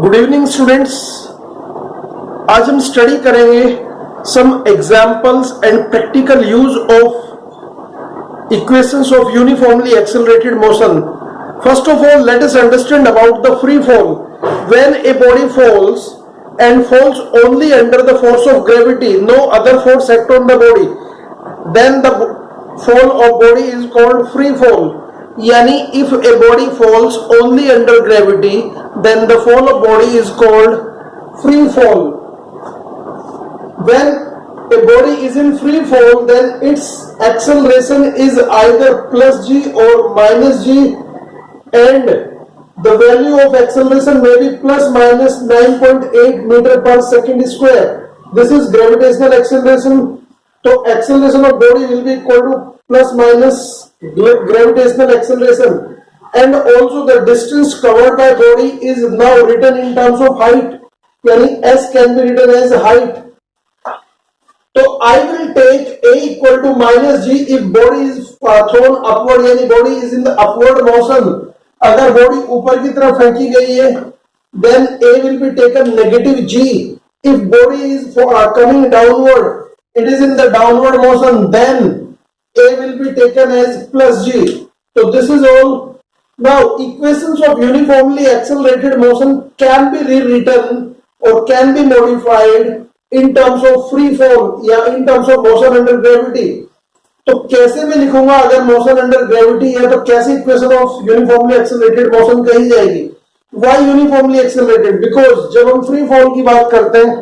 Good evening students. आज हम study करेंगे some examples and practical use of equations of uniformly accelerated motion. First of all, let us understand about the free fall. When a body falls and falls only under the force of gravity, no other force act on the body, then the fall of body is called free fall. Yani if a body falls only under gravity, then the fall of body is called free fall. When a body is in free fall, then its acceleration is either plus g or minus g, and the value of acceleration may be plus minus 9.8 meter per second square. This is gravitational acceleration. So acceleration of body will be equal to plus minus gravitational acceleration, and also the distance covered by body is now written in terms of height. Yani s can be written as height. So I will take a equal to minus g if body is thrown upward, yani body is in the upward motion. अगर body ऊपर की तरफ फेंकी गई है, then a will be taken negative g. If body is coming downward, it is in the downward motion, then a will be taken as plus g. So this is all. Now equations of uniformly accelerated motion can be rewritten or can be modified in terms of free fall या in terms of motion under gravity. तो कैसे मैं लिखूंगा अगर motion under gravity है, तो कैसे equation of uniformly accelerated motion कही जाएगी? Why uniformly accelerated? बिकॉज जब हम फ्री फॉल की बात करते हैं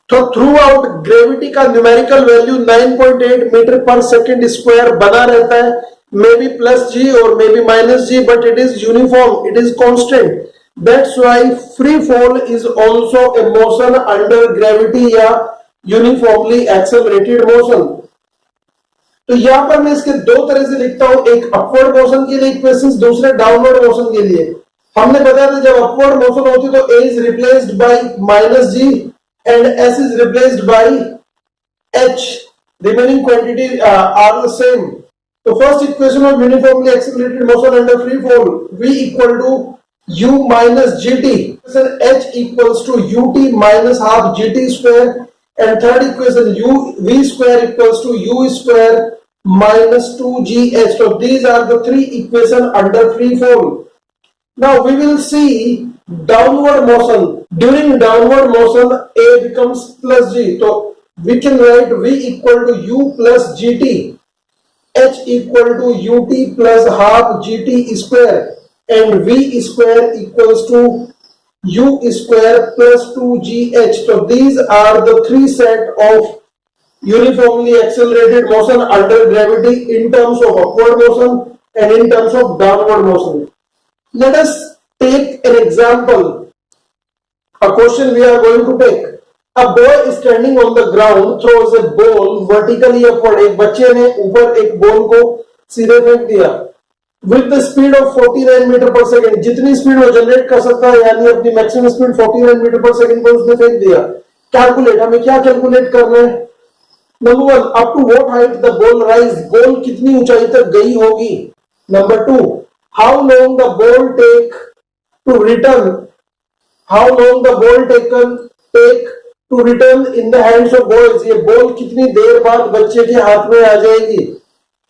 तो थ्रू आउट ग्रेविटी का numerical value 9.8 metre per second square बना रहता है, मे बी प्लस जी और may be minus g, but it is uniform, it is constant. That's why free fall is also a motion under gravity या uniformly accelerated motion. तो यहां पर मैं इसके दो तरह से लिखता हूं, एक अपवर्ड मोशन के लिए इक्वेशंस, दूसरे डाउनवर्ड मोशन के लिए. हमने बताया था जब अपवर्ड मोशन होती तो a is replaced by minus g and s is replaced by h. Remaining quantity are the same. तो first equation of uniformly accelerated motion under free fall, v equal to u minus gt, h equals to ut minus half gt square, and third equation v square equals to u square minus 2gh. So these are the three equations under free fall. Now we will see downward motion. During downward motion a becomes plus g, so we can write v equal to u plus gt, h equal to ut plus half gt square, and v square equals to u square plus 2gh. So these are the three set of uniformly accelerated motion under gravity in terms of upward motion and in terms of downward motion. Let us take an example, a question we are going to take. A boy is standing on the ground, throws a ball vertically upward. एक बच्चे ने ऊपर एक ball को सीधे फेंक दिया with the speed of 49 metre पर सेकंड. जितनी स्पीड वो जनरेट कर सकता है, यानी अपनी मैक्सिमम स्पीड 49 मीटर पर सेकंड पर उसने फेंक दिया. कैलकुलेट, हमें क्या कैलकुलेट करना है? Number one, up to what height the ball rise, ball कितनी ऊंचाई तक गई होगी. Number two, how long the ball take to return, how long the ball take to return in the hands of boys, ये ball कितनी देर बाद बच्चे के हाथ में आ जाएगी.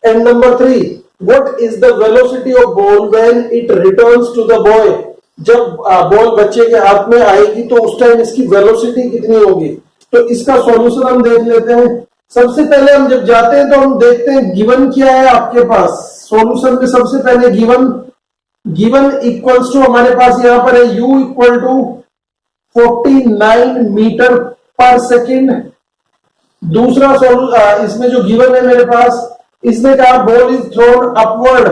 And number three, what is the velocity of ball when it returns to the boy, जब बॉल बच्चे के हाथ में आएगी तो उस टाइम इसकी वेलोसिटी कितनी होगी. तो इसका सॉल्यूशन हम देख लेते हैं. सबसे पहले हम जब जाते हैं तो हम देखते हैं गिवन क्या है आपके पास. सॉल्यूशन में सबसे पहले गिवन इक्वल्स टू हमारे पास यहां पर है u equal to 49 metre per second. दूसरा इसमें जो गिवन है मेरे पास, इसने कहा बॉल इज थ्रोन अपवर्ड,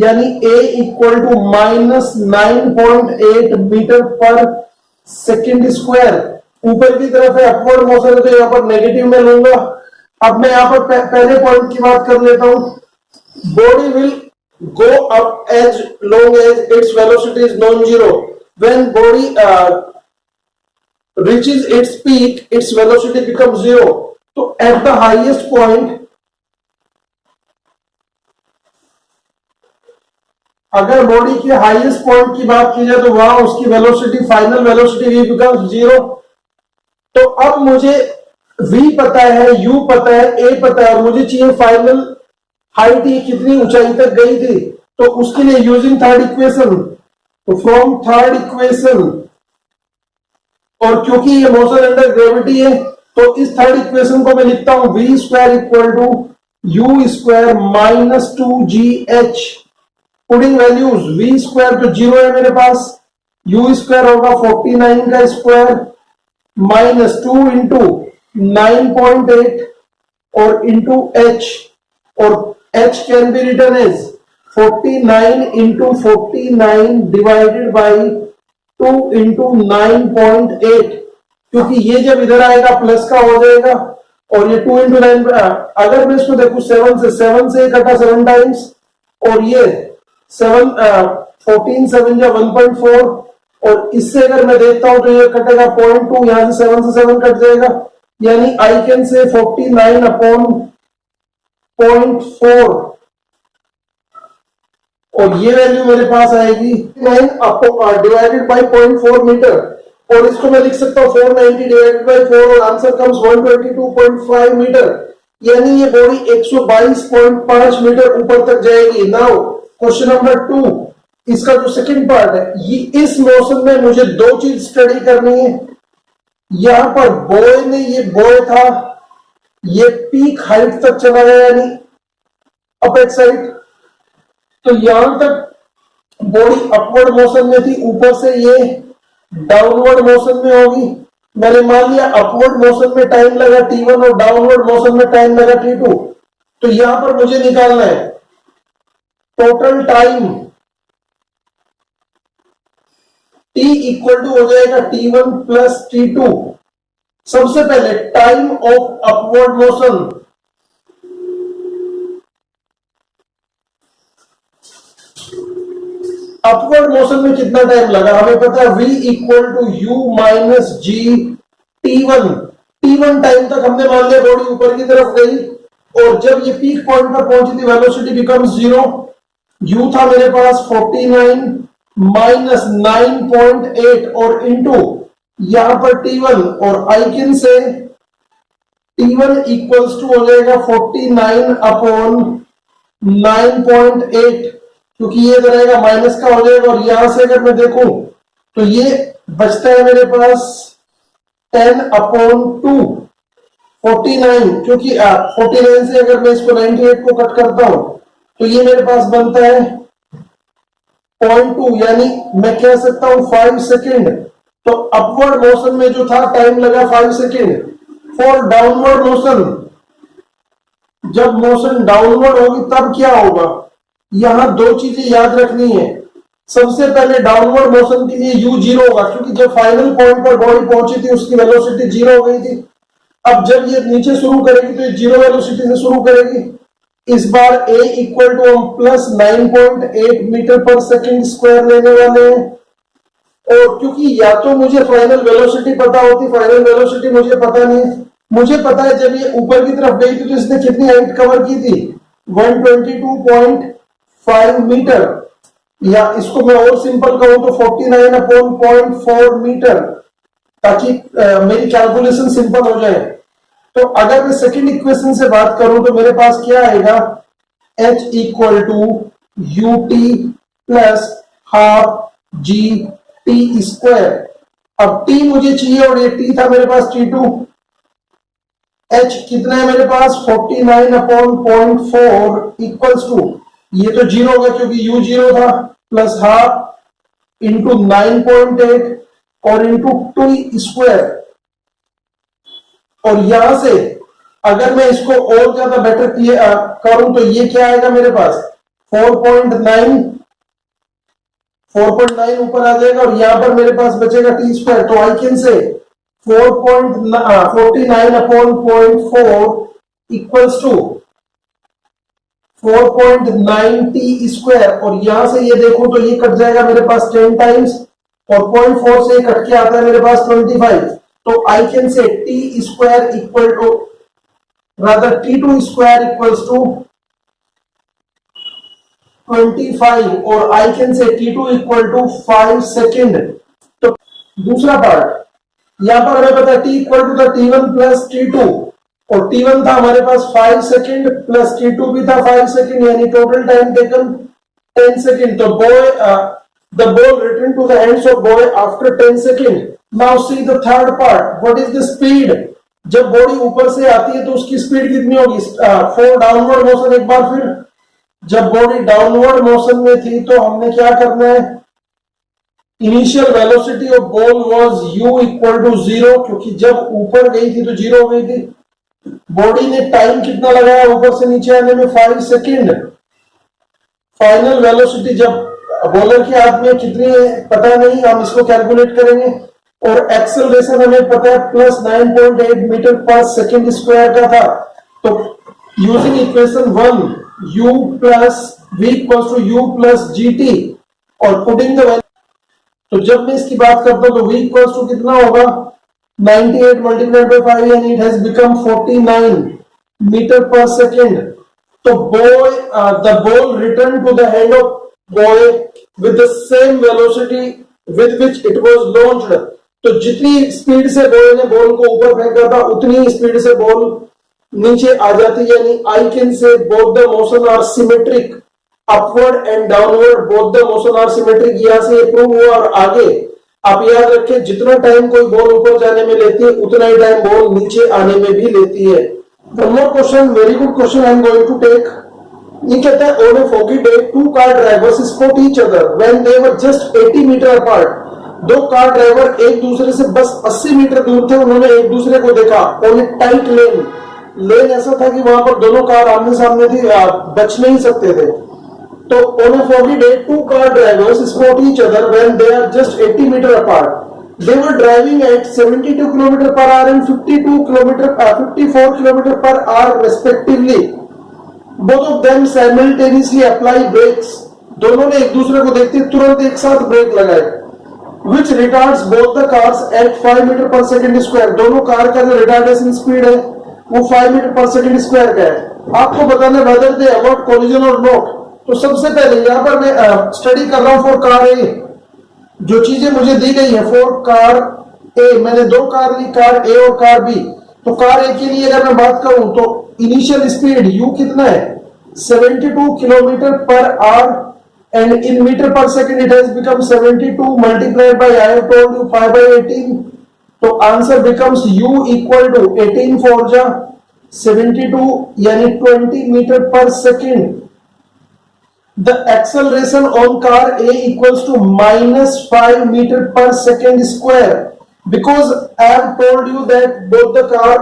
यानी a equal to minus 9.8 metre per second square. ऊपर की तरफ है, अपवर्ड मोशन है, तो यहां पर नेगेटिव में लूंगा. अब मैं यहां पर पहले पॉइंट की बात कर लेता हूं. Body will go up as long as its velocity is non zero. When body reaches its peak, its velocity becomes zero. So at the highest point, अगर बॉडी के हाईएस्ट पॉइंट की बात की जाए तो वहां उसकी velocity, final velocity v becomes 0। तो अब मुझे v पता है, u पता है, a पता है, और मुझे चाहिए फाइनल हाइट ये कितनी ऊंचाई तक गई थी। तो उसके लिए यूजिंग थर्ड इक्वेशन, तो फ्रॉम थर्ड इक्वेशन, और क्योंकि ये मोशन अंडर ग्रेविटी है तो इस थर्ड इक्वेशन को मैं लिखता हूं v square equal to u square minus 2gh। Putting values, v square तो 0 है मेरे पास, u स्क्वायर होगा 49 का स्क्वायर माइनस 2 इंटू 9.8 और इंटू h, और h can be written as 49 into 49 divided by 2 into 9.8, क्योंकि ये जब इधर आएगा प्लस का हो जाएगा, और ये 2 इंटू 9, अगर मैं इसको देखूं 7 से कटा 7 टाइम्स, और ये 14 7 या 1.4, और इससे अगर मैं देखता हूं तो ये कटेगा 0.2, यहां से 7 से 7 कट जाएगा, यानी आई कैन से 49 अपॉन 0.4, और ये वैल्यू मेरे पास आएगी 9 डिवाइडेड बाई 0.4 मीटर, और इसको मैं लिख सकता हूं 490 डिवाइडेड बाई 4, और आंसर कम्स 122.5 मीटर, यानी ये बॉडी 122.5 मीटर ऊपर तक जाएगी। नाउ क्वेश्चन नंबर 2, इसका जो सेकंड पार्ट है, ये इस मोशन में मुझे दो चीज स्टडी करनी है। यहां पर बॉय ने, ये बॉय था, ये पीक हाइट तक चला गया यानी अपेक्स साइड, तो यहां तक बॉडी अपवर्ड मोशन में थी, ऊपर से ये डाउनवर्ड मोशन में होगी। मैंने मान लिया अपवर्ड मोशन में टाइम लगा t1 और डाउनवर्ड मोशन में टाइम लगा t2, तो यहां पर मुझे निकालना है total time, t equal to हो जाएगा t1 प्लस t2। सबसे पहले time of upward motion, upward motion में कितना टाइम लगा हमें पता है, v equal to u minus g t1 time तक हमने मान लिया बॉडी ऊपर की तरफ गई, और जब ये पीक पॉइंट पर पहुंची थी वेलोसिटी बिकम्स 0, u था मेरे पास 49 माइनस 9.8 और इंटू यहां पर t1, और आई कैन से t1 इक्वल्स टू हो जाएगा 49 अपॉन 9.8, क्योंकि ये इधर आएगा माइनस का हो जाएगा, और यहां से अगर मैं देखूं तो ये बचता है मेरे पास 10 अपॉन 2 49, क्योंकि 49 से अगर मैं इसको 98 को कट करता हूं तो ये मेरे पास बनता है 0.2, यानी मैं कह सकता हूं 5 सेकेंड। तो अपवर्ड मोशन में जो था टाइम लगा 5 सेकेंड। फॉर डाउनवर्ड मोशन, जब मोशन डाउनवर्ड होगी तब क्या होगा, यहां दो चीजें याद रखनी है। सबसे पहले डाउनवर्ड मोशन के लिए u 0 होगा, क्योंकि जब फाइनल पॉइंट पर बॉडी पहुंची थी उसकी वेलोसिटी 0 हो गई थी। अब जब ये नीचे शुरू करेगी तो ये 0 वेलोसिटी से शुरू करेगी। इस बार a इक्वल टू हम plus 9.8 metre per second square लेने वाले हैं, और क्योंकि या तो मुझे फाइनल वेलोसिटी पता होती, फाइनल वेलोसिटी मुझे पता नहीं है। मुझे पता है जब ये ऊपर की तरफ गई थी तो इसने कितनी हाइट कवर की थी, 122.5 मीटर, या इसको मैं और सिंपल कहूं तो 49 अपॉन 0.4 मीटर, ताकि मेरी कैलकुलेशन सिंपल हो जाए। तो अगर मैं सेकंड इक्वेशन से बात करूं तो मेरे पास क्या आएगा, h equal to u t plus half g t square. अब t मुझे चाहिए और ये t था मेरे पास t2, h कितना है मेरे पास 49 अपॉन 0.4 इक्वल्स टू, ये तो 0 होगा क्योंकि u 0 था, प्लस हाफ इंटू 9.8 और इंटू 2 स्क्वायर। और यहां से अगर मैं इसको और ज्यादा बेटर करूं तो ये क्या आएगा मेरे पास 4.9 ऊपर आ जाएगा, और यहां पर मेरे पास बचेगा टी स्क्वायर। तो I can say 49 upon 0.4 equals to 4.9 t square, और यहां से ये देखो तो ये कट जाएगा मेरे पास 10 टाइम्स, और 0.4 से कट के आता है मेरे पास 25। तो I can say t square equal to, rather t2 square equals to 25 और I can say T2 equal to 5 second. तो दूसरा पार्ट यहां पर हमें पता है T equal to था T1 प्लस T2 और T1 था हमारे पास 5 सेकेंड प्लस T2 भी था 5 सेकेंड, यानी टोटल टाइम टेकन 10 सेकेंड। तो boy the ball returned to the hands of boy after 10 seconds. Now see the third part. What is the speed? जब body ऊपर से आती है तो उसकी स्पीड कितनी होगी? For downward motion. एक बार फिर, जब बॉडी डाउनवर्ड मोशन में थी तो हमने क्या करना है? Initial velocity of ball was u equal to 0, क्योंकि जब ऊपर गई थी तो 0 हो गई थी। बॉडी ने टाइम कितना लगाया ऊपर से नीचे आने में? 5 सेकेंड। फाइनल वेलोसिटी जब बॉलर के हाथ में कितनी है पता नहीं, हम इसको कैलकुलेट करेंगे। और एक्सेलरेशन हमें पता है plus 9.8 metre per second square का था। तो using equation 1 u plus v equals to u plus gt और पुटिंग द वैल्यू, तो जब मैं इसकी बात करता हूं तो v इक्वल्स टू कितना होगा? 98 मल्टीप्लाइड बाय 5, यानी it has become 49 metre per second. तो boy the ball return to the hand of boy with the same velocity with which it was launched. तो जितनी स्पीड से बॉय ने ball को ऊपर फेंका था उतनी स्पीड से बॉल नीचे आ जाती, यानी I can say both the motion are symmetric, upward and downward both the motion are symmetric. यहां से प्रूव हुआ। और आगे आप याद रखें, जितना टाइम कोई बॉल ऊपर जाने में लेती है उतना ही टाइम बॉल नीचे आने में भी लेती है। One more question, very good question I am going to take. ये कहता है on a foggy day two car drivers spot each other when they were just 80 metre apart. दो कार ड्राइवर एक दूसरे से बस 80 मीटर दूर थे, उन्होंने एक दूसरे को देखा ऑन ए टाइट लेन। लेन ऐसा था कि वहां पर दोनों कार आमने सामने थी, बच नहीं सकते थे। तो on a foggy day two car drivers spot each other when they are just 80 metre apart. They were driving at 72 km per hour and 54 km per hour respectively. Both of them simultaneously apply brakes. दोनों ने एक दूसरे को देखते तुरंत एक साथ break लगाए। Which retards both the cars at 5 metre per second square. दोनों कार का जो रिटार्डेशन स्पीड है वो 5 मीटर पर सेकेंड स्क्वायर का है। आपको बताना whether they avoid collision or not। तो सबसे पहले यहाँ पर मैं स्टडी कर रहा हूँ फॉर कार ए। जो चीजें मुझे दी गई है फॉर कार ए, मैंने दो कार ली, कार ए और कार बी। तो कार ए के लिए अगर मैं बात करूं तो इनिशियल स्पीड u कितना है? 72 kilometre per hour and in metre per second it has become 72 multiplied by I have told you 5/18। तो answer becomes u equal to 18 four जा 72 यानी 20 metre per second. The acceleration on car A equals to -5 meter per second square, because I have told you that both the car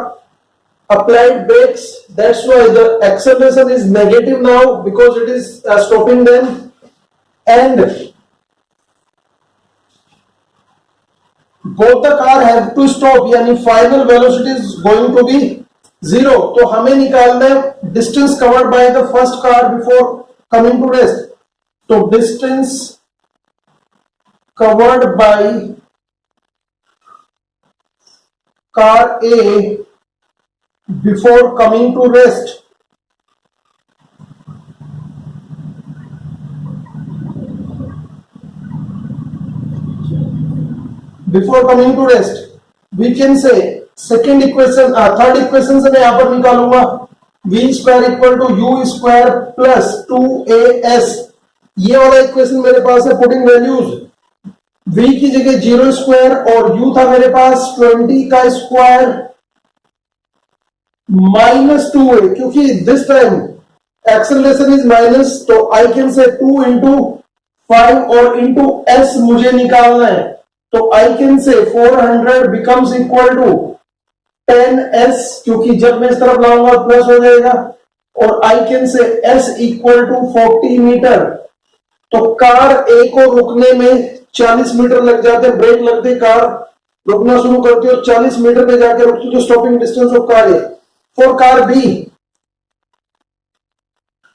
applied brakes. That's why the acceleration is negative now because it is stopping them, and both the car have to stop. यानी final velocity is going to be 0. तो हमें निकालना है distance covered by the first car before coming to rest. So distance covered by car A before coming to rest. Before coming to rest, we can say second equation, third equation से मैं यहां पर निकालूंगा v square equal to u square plus 2as। ये वाला equation मेरे पास है। Putting values v की जगह 0 स्क्वायर और u था मेरे पास 20 का स्क्वायर -2 है, क्योंकि this time acceleration is minus. तो आई कैन से 2 इंटू 5 और इंटू s मुझे निकालना है। तो आई कैन से 400 बिकम्स इक्वल टू 10s, क्योंकि जब मैं इस तरफ लाऊंगा प्लस हो जाएगा। और I can say s equal to 40 metre. तो कार ए को रुकने में 40 मीटर लग जाते हैं, ब्रेक लगते कार रुकना शुरू करती है और 40 मीटर पे जाकर रुकती है। तो stopping distance of car A. For car B,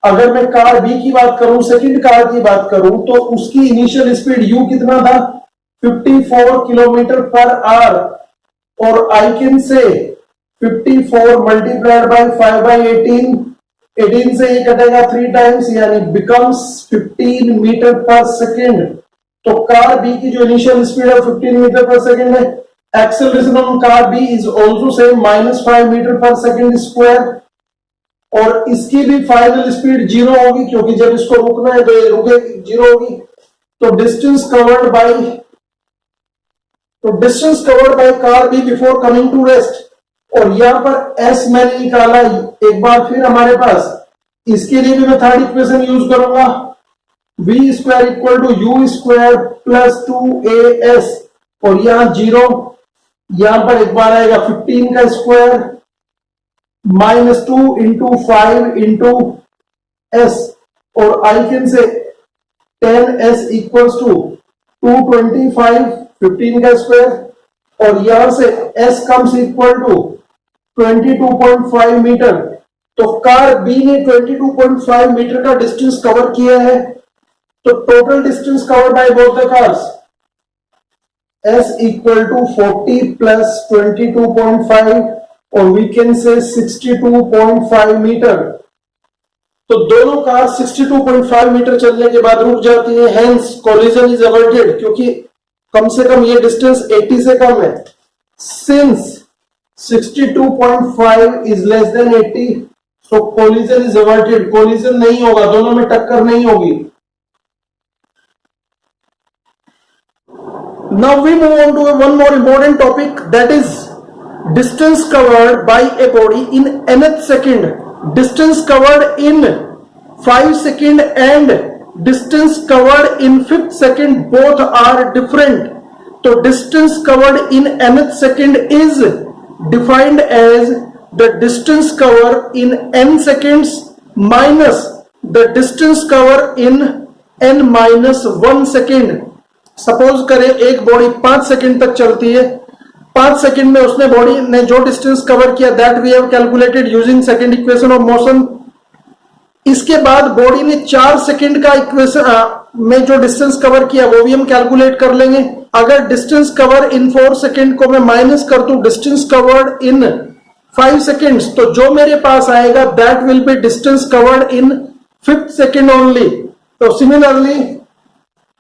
अगर मैं कार बी की बात करूं, सेकंड कार की बात करूं, तो उसकी इनिशियल स्पीड u कितना था? 54 किलोमीटर पर आवर। और आई कैन से 54 मल्टीप्लाइड बाय 5/18 18 से ये कटेगा 3 टाइम्स, यानी बिकम्स 15 मीटर पर सेकेंड। तो कार बी की जो इनिशियल स्पीड है 15 मीटर पर सेकेंड है। Acceleration on car B is also same -5 metre per second square, और इसकी भी फाइनल स्पीड 0 होगी, क्योंकि जब इसको रुकना है तो ये रुकेगी, 0 होगी। तो distance covered by car B before coming to rest. और यहां पर एस मैंने निकाला, एक बार फिर हमारे पास इसके लिए भी मैं थर्ड इक्वेशन यूज करूंगा, v square equal to u square plus 2as, और यहां 0, यहां पर एक बार आएगा 15 का स्क्वायर -2 इंटू 5 इंटू एस, और आई कैन से 10s इक्वल्स टू 225, 15 का स्क्वायर, और यहां से s comes equal to 22.5 metre. तो कार बी ने 22.5 मीटर का डिस्टेंस कवर किया है। तो total distance covered by both the cars s equal to 40 plus 22.5, और वी कैन से 62.5 मीटर। तो दोनों कार 62.5 मीटर चलने के बाद रुक जाती है, हेंस कोलिजन इज अवॉइडेड, क्योंकि कम से कम ये डिस्टेंस 80 से कम है। Since 62.5 is less than 80, so collision is avoided, collision नहीं होगा, दोनों में टक्कर नहीं होगी। Now we move on to one more important topic, that is distance covered by a body in nth second. Distance covered in 5 second and distance covered in 5th second both are different. So distance covered in nth second is defined as the distance covered in n seconds minus the distance covered in n minus 1 second. Suppose करें एक body 5 second तक चलती है, 5 second में उसने body ने जो distance cover किया that we have calculated using second equation of motion. इसके बाद बॉडी ने 4 सेकंड का इक्वेशन में जो डिस्टेंस कवर किया वो भी हम कैलकुलेट कर लेंगे। अगर डिस्टेंस कवर इन 4 सेकंड को मैं माइनस कर दूं डिस्टेंस कवर्ड इन 5 सेकंड्स, तो जो मेरे पास आएगा that will be distance covered in 5th second only. तो similarly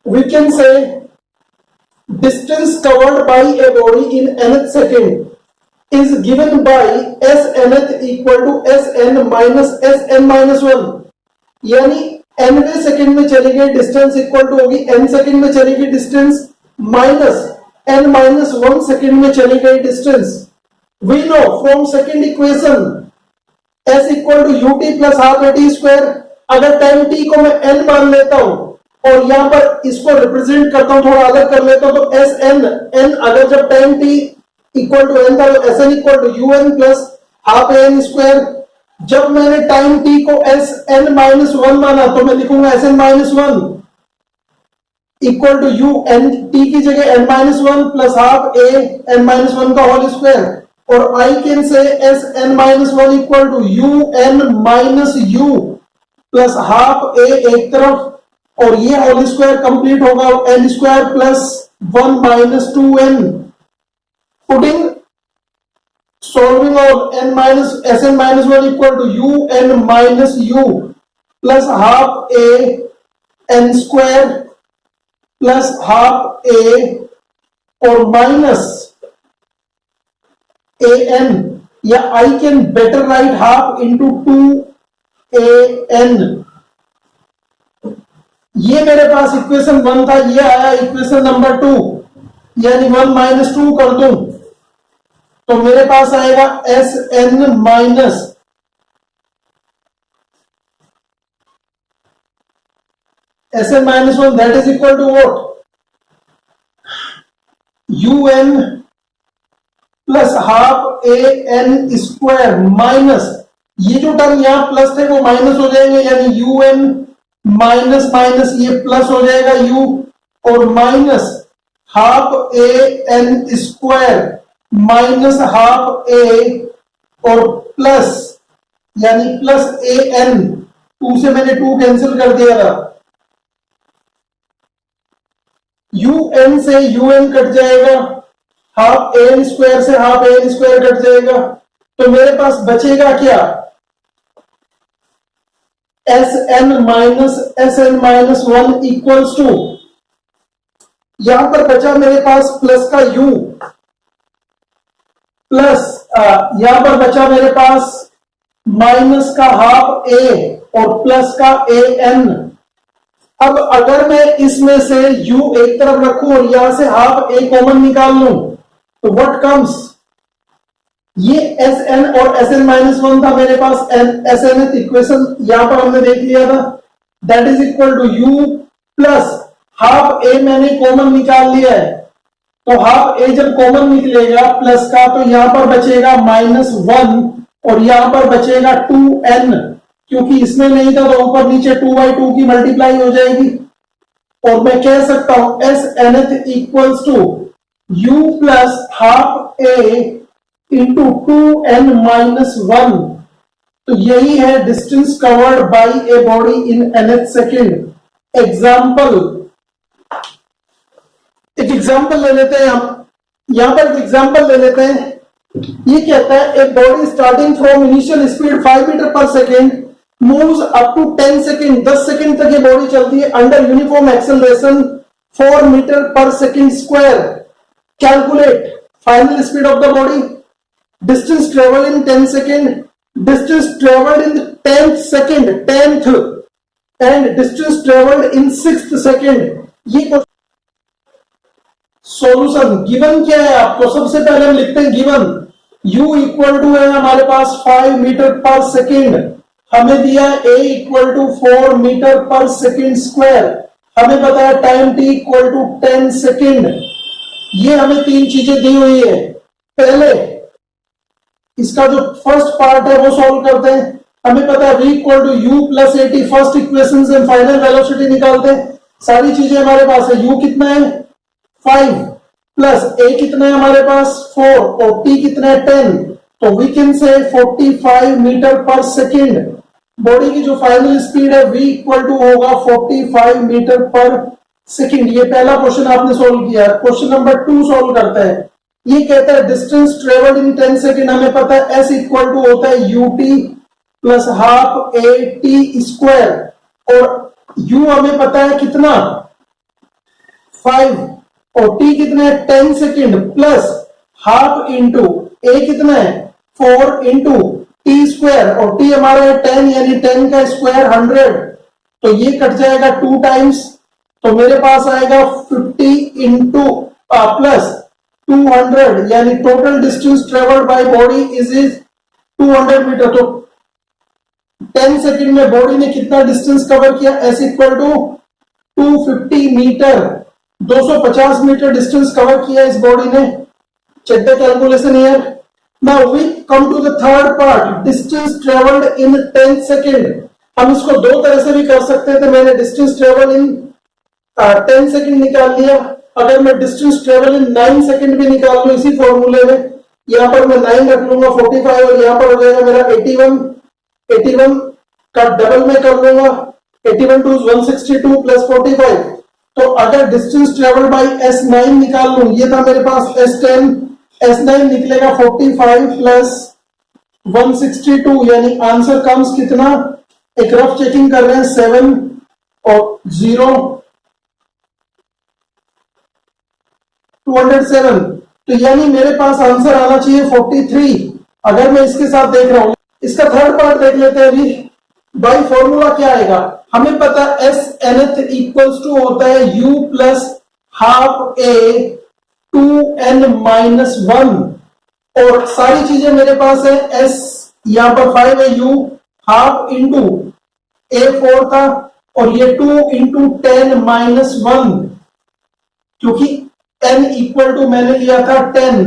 we can say distance covered by a body in nth second is given by s nth equal to sn minus sn minus 1, यानी nवें second में चली गई distance equal to होगी n second में चली गई distance minus n minus 1 second में चली गई distance. We know from second equation s equal to ut plus half at square. अगर टाइम t को मैं n मान लेता हूं और यहां पर इसको रिप्रेजेंट करता हूं, थोड़ा अलग कर लेता हूं, तो एस एन एन, अगर जब time t equal to n था तो s n equal to u n plus half n square. जब मैंने टाइम टी को एस एन माइनस 1 माना तो मैं लिखूंगा s n minus 1 equal to u n, t की जगह n minus 1 plus half a n minus 1 का होल स्क्वायर, और I can say s n minus 1 equal to u n minus u plus half a एक तरफ, और ये whole square complete होगा n square plus 1 minus 2n। Putting solving of n minus S n minus 1 equal to u n minus u plus half a n square plus half a और minus a n, या I can better write half into 2an। ये मेरे पास equation 1 था, ये आया equation number 2, यानी 1 minus 2 कर दूं तो मेरे पास आएगा s n minus S n minus 1 that is equal to what, u n plus half a n square minus, ये जो टर्म यहां प्लस थे वो माइनस हो जाएंगे, यानी यू एन माइनस माइनस ये प्लस हो जाएगा u, और minus half a n square minus half a और प्लस, यानी प्लस ए एन, 2 से मैंने 2 कैंसिल कर दिया था, यू एन से यू एन कट जाएगा, हाफ ए एन स्क्वायर से half a n square cut जाएगा, तो मेरे पास बचेगा क्या, s n minus one equals to, यहां पर बचा मेरे पास प्लस का u प्लस यहां पर बचा मेरे पास माइनस का हाफ a और प्लस का a n। अब अगर मैं इसमें से u एक तरफ रखूं और यहां से हाफ a कॉमन निकाल लूं तो व्हाट कम्स, ये एस एन और एस एन माइनस वन था मेरे पास, एस एन इक्वेशन यहां पर हमने देख लिया था, that is equal to u plus half a मैंने कॉमन निकाल लिया है, तो हाफ ए जब कॉमन निकलेगा प्लस का तो यहां पर बचेगा माइनस वन और यहां पर बचेगा 2n, क्योंकि इसमें नहीं था तो ऊपर नीचे 2/2 की मल्टीप्लाई हो जाएगी और मैं कह सकता हूं s n equals to u plus half a into 2n minus one. तो यही है distance covered by a body in nth second. Example, एक एग्जाम्पल ले लेते हैं हम, यहां पर एक एग्जाम्पल ले लेते हैं। ये कहता है a body starting from initial speed 5 metre per second moves up to 10 second, 10 second तक ये बॉडी चलती है under uniform acceleration 4 metre per second square. Calculate final speed of the body, distance travel in 10 second, distance travelled in 10th second, 10th, and distance travelled in 6th second. ये solution given क्या है आपको, सबसे पहले हम लिखते हैं given u equal to है हमारे पास 5 मीटर पर सेकेंड, हमें दिया a equal to 4 metre per second square, हमें बताया time t equal to 10 second. ये हमें तीन चीजें दी हुई है। पहले इसका जो फर्स्ट पार्ट है वो सॉल्व करते हैं, हमें पता है v equal to u plus 80, first equation से फाइनल वेलोसिटी निकालते हैं, सारी चीजें हमारे पास है। u कितना है 5 प्लस a कितना है हमारे पास 4 और t कितना है 10, तो वी कैन से 45 मीटर पर सेकेंड। बॉडी की जो फाइनल स्पीड है v इक्वल टू होगा 45 मीटर पर सेकेंड। ये पहला क्वेश्चन आपने सोल्व किया। क्वेश्चन नंबर 2 सोल्व करते हैं। ये कहता है डिस्टेंस ट्रेवल्ड इन 10 सेकेंड, हमें पता है s इक्वल टू होता है ut plus half a t square, और u हमें पता है कितना 5 और t कितना है 10 second plus half into a कितना है 4 इंटू टी स्क्वायर, और t हमारा है 10 यानी 10 का स्क्वायर 100, तो ये कट जाएगा 2 टाइम्स, तो मेरे पास आएगा 50 इंटू प्लस 200 यानी total distance travelled by body is 200 metre. तो 10 सेकेंड में बॉडी ने कितना डिस्टेंस कवर किया, s equal to 250 metre, 250 metre distance cover किया इस बॉडी ने। Check the calculation here. Now we come to the third part, distance travelled in 10 second. हम इसको दो तरह से भी कर सकते थे, मैंने डिस्टेंस ट्रेवल इन 10 सेकेंड निकाल लिया। अगर मैं डिस्टेंस ट्रेवल इन 9 सेकेंड भी निकाल लूं इसी फॉर्मूले में, यहां पर मैं 9 रख लूंगा 45 और यहां पर हो जाएगा मेरा 81 का डबल में कर लूंगा, 81 टू 162 प्लस 45। तो अगर डिस्टेंस ट्रेवल बाय S9 निकाल लूं, ये था मेरे पास S10, S9 निकलेगा 45 प्लस 162 यानी आंसर कम्स कितना, एक रफ चेकिंग कर रहे हैं 7 और 0 207, तो यानी मेरे पास आंसर आना चाहिए 43। अगर मैं इसके साथ देख रहा हूं, इसका थर्ड पार्ट देख लेते हैं अभी। बाई फॉर्मूला क्या आएगा, हमें पता एस एनथ इक्वल्स टू होता है u plus half a 2n minus 1, और सारी चीजें मेरे पास है s, यहां पर 5 है, u हाफ इंटू a 4 था और ये 2 इंटू 10 माइनस 1, क्योंकि n इक्वल टू मैंने लिया था 10,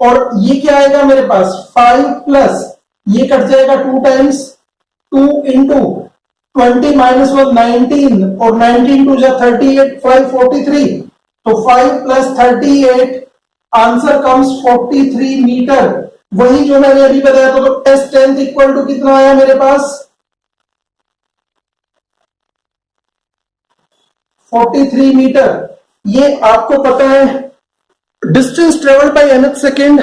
और ये क्या आएगा मेरे पास 5 प्लस ये कट जाएगा 2 टाइम्स, 2 इंटू 20 माइनस 1 19 और 19 टू जा 38 5 43, तो 5 प्लस 38 आंसर कम्स 43 मीटर। वही जो मैंने अभी बताया था, तो एस 10 इक्वल टू कितना आया मेरे पास 43 मीटर। ये आपको पता है distance travelled bye nth second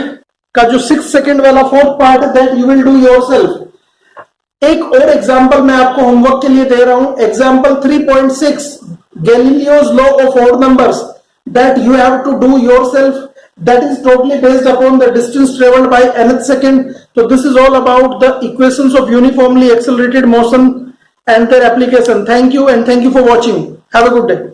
का जो 6 सेकेंड वाला फोर्थ पार्ट है, that you will do yourself. एक और एग्जांपल मैं आपको होमवर्क के लिए दे रहा हूं, example 3.6, Galileo's law of odd numbers that you have to do yourself, that is totally based upon the distance traveled by nth second. So this is all about the equations of uniformly accelerated motion and their application. Thank you, and thank you for watching. Have a good day.